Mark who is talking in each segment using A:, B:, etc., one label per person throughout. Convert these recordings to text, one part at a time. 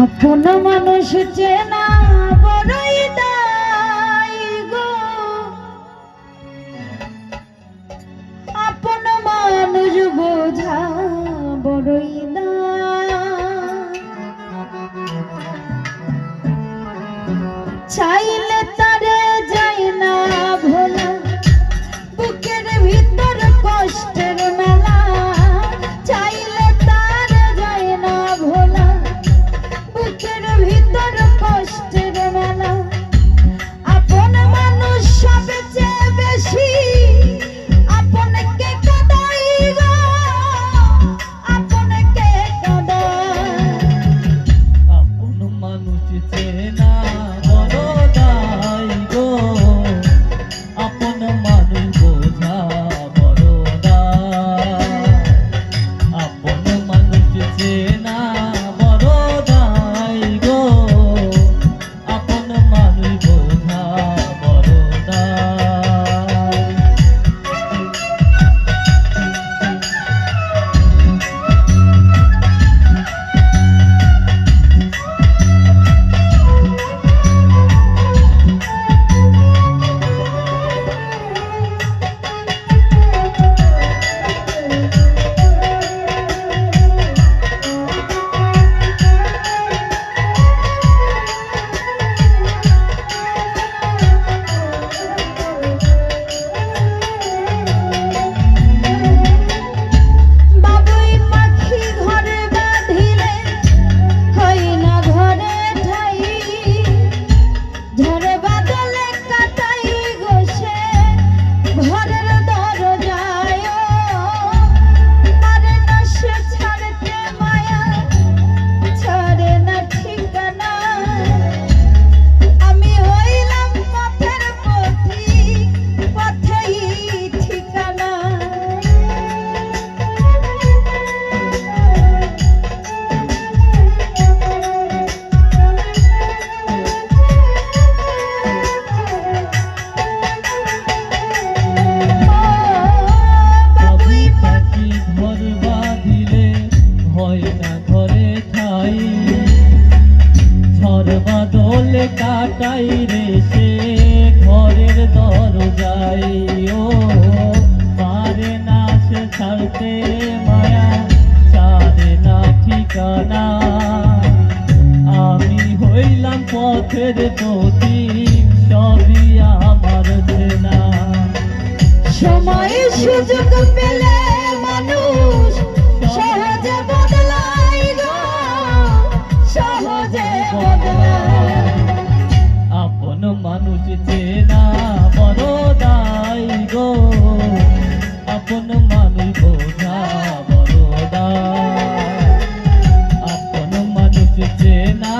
A: আপন মানুষ চেনা বড়ই দায় গো, আপন মানুষ বোঝা বড়ই দায়। চাইলে তারে যায় না ভোলা, বুকের ভিতর কষ্টের মেলা। চাইলে তারে যায় না ভোলা, বুকের ভিতর কষ্টের মেলা। আপন মানুষ সবচেয়ে বেশি আপনকে কাঁদাই গো, আপনকে কাঁদাই।
B: আপন মানুষ চেনা বড় দায় গো, আপন মানুষ বোঝা বড় দায়। আপন মানুষ চেনা বড় দায় গো, আপন মানুষ বোঝা বড় দায়।
A: বাবুই পাখি ঘরে বাঁধিলে হয় না ঘরে ঠাই, ঝড়ে বাদলে কাটাই গোসে ঘরের দরজায়। পারে না সে ছাড়তে মায়া, ছাড়ে না ঠিকানা। আমি হইলাম পথের পথিক, পথেই ঠিকানা।
B: বাবুই পাখি ঘর বাঁধিলে হয় না ঘরে ঠাই, ঝড় বাদলে কাটাই রে সে ঘরের দরজায়। ও পারে না সে ছাড়তে মায়া, ছাড়ে না ঠিকানা। আমি হইলাম পথের পথিক, সবই আমার চেনা।
A: সময় সুযোগ পেলে মানুষ সহজে বদলায় গো, সহজে বদলায়।
B: আপন মানুষ চেনা বড় দায় গো, আপন মানুষ বোঝা বড় দায়। আপন মানুষ চেনা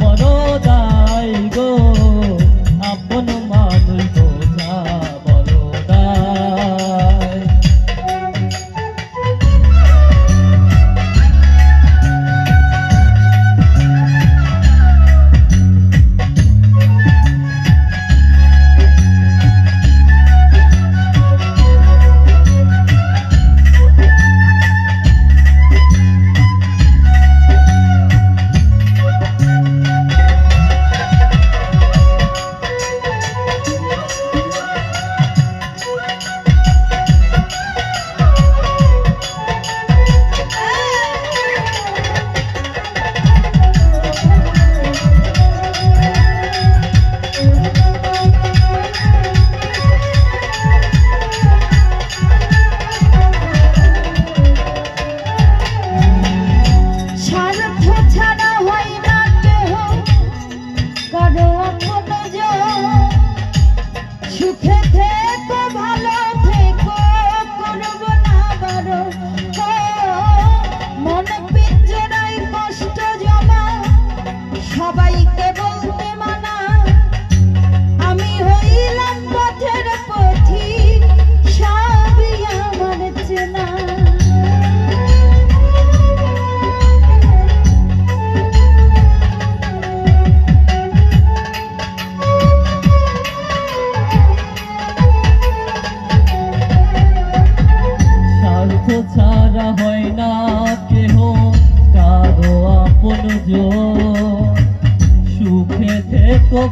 B: বড় দায় গো, আপন মানুষ বোঝা বড় দায়।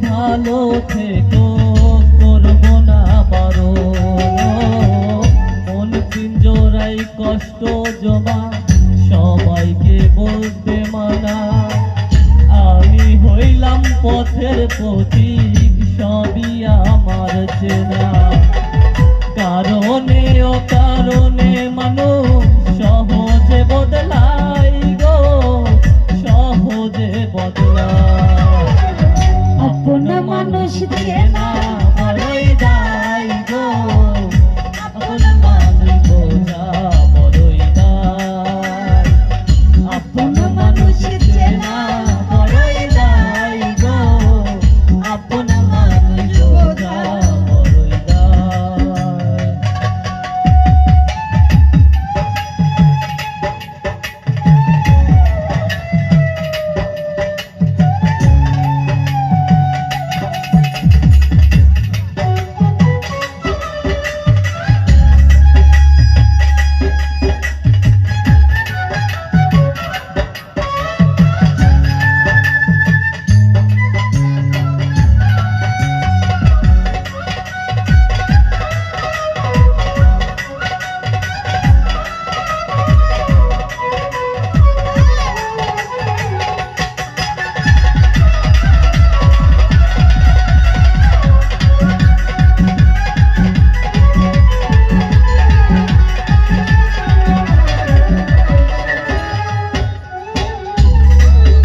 B: ভালো থেকো, করবো না বারণ। মন পিঞ্জরাই কষ্ট জমা, সবাইকে বলতে মানা। আমি হইলাম পথের পথিক, সবই আমার চেনা। কারণে অকারণে মানুষ সহজে বদলাই গো, সহজে বদলাই।
A: আপন মানুষ চেনা
B: বড়ই দায় গো, আপন মানুষ বোঝা বড়ই দায়। আপন মানুষ চেনা বড়ই দায় গো, আপন মানুষ বোঝা বড়ই দায়।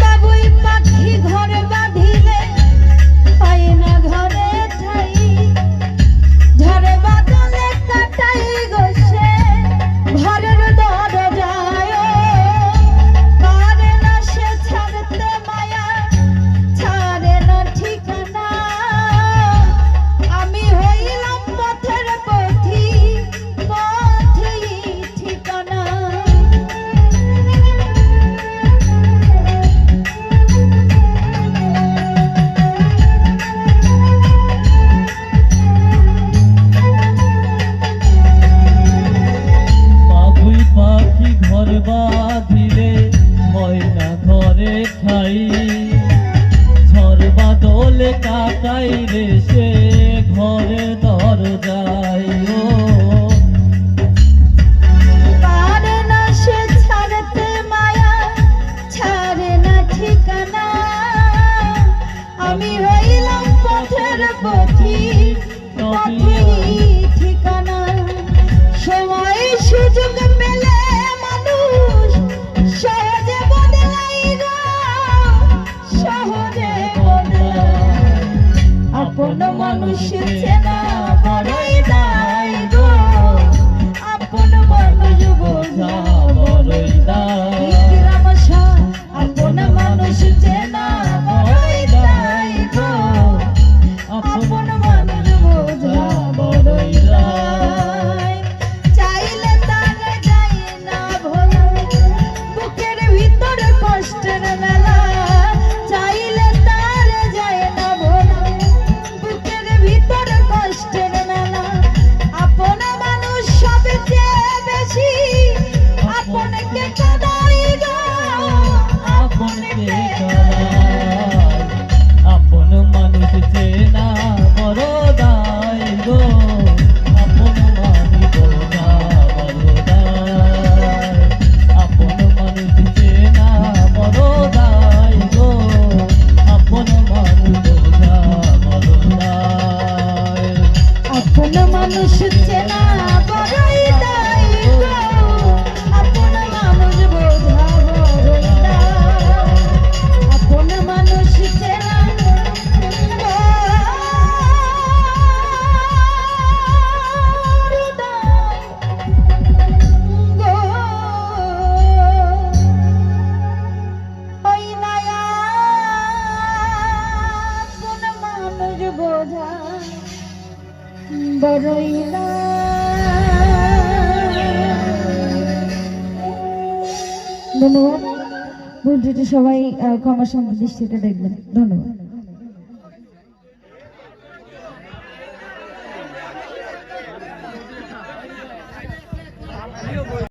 A: বাবুই পাখি ঘর বাঁধিলে পায় না ঘরে ঠাই, ঝড়ে বাদলে কাটাই গোসে ঘরের দরজায়। পারে না সে ছাড়তে মায়া, ছাড়ে না ঠিকানা। আমি হইলাম পথের পথি, পথি ঠিকানা।
B: বাবুই পাখি ঘর বাঁধিলে হয় না ঘরে ঠাই, ঝড় বাদলে কাটাই রে সে ঘরে দরজায়। ও
A: পারে না সে ছাড়তে মায়া, ছাড়ে না ঠিকানা। আমি হইলাম পথের পথি, পথি ঠিকানা। সময় সুযোগ পেলে মানুষ সহজে বদলাই গো, সহজে বদলাই। আপন মানুষ চেনা বড়ই দায় গো, আপন মানুষ বোঝা
B: বড়ই দায়।
A: আপন মানুষ চেনা বড়ই দায় গো, আপন মানুষ বোঝা বড়ই দায়। চাইলে তারে যায় না ভোলা, বুকের ভিতর কষ্টের মেলা। চাইলে তারে যায় না ভোলা, বুকের ভিতর কষ্টের মেলা। আপন মানুষ সবচেয়ে বেশি আপনকে কাঁদাই গো,
B: আপনকে করায়। আপন মানুষ চেনা বড় দায় গো, আপন মানুষ বোঝা বড় দায়। আপন মানুষ চেনা বড় দায় গো, আপন মানুষ বোঝা বড় দায়।
A: আপন মানুষ চেনা বড়ই দায় গো, আপন মানুষ বোঝা বড়ই দায়। আপন মানুষ চেনা বড় দায় গো। ওই নয়া আপন মানুষ বোঝা বড়ই ধন্যবাদ। ভুল ত্রুটি সবাই ক্ষমা সুন্দর দৃষ্টিতে দেখবেন। ধন্যবাদ।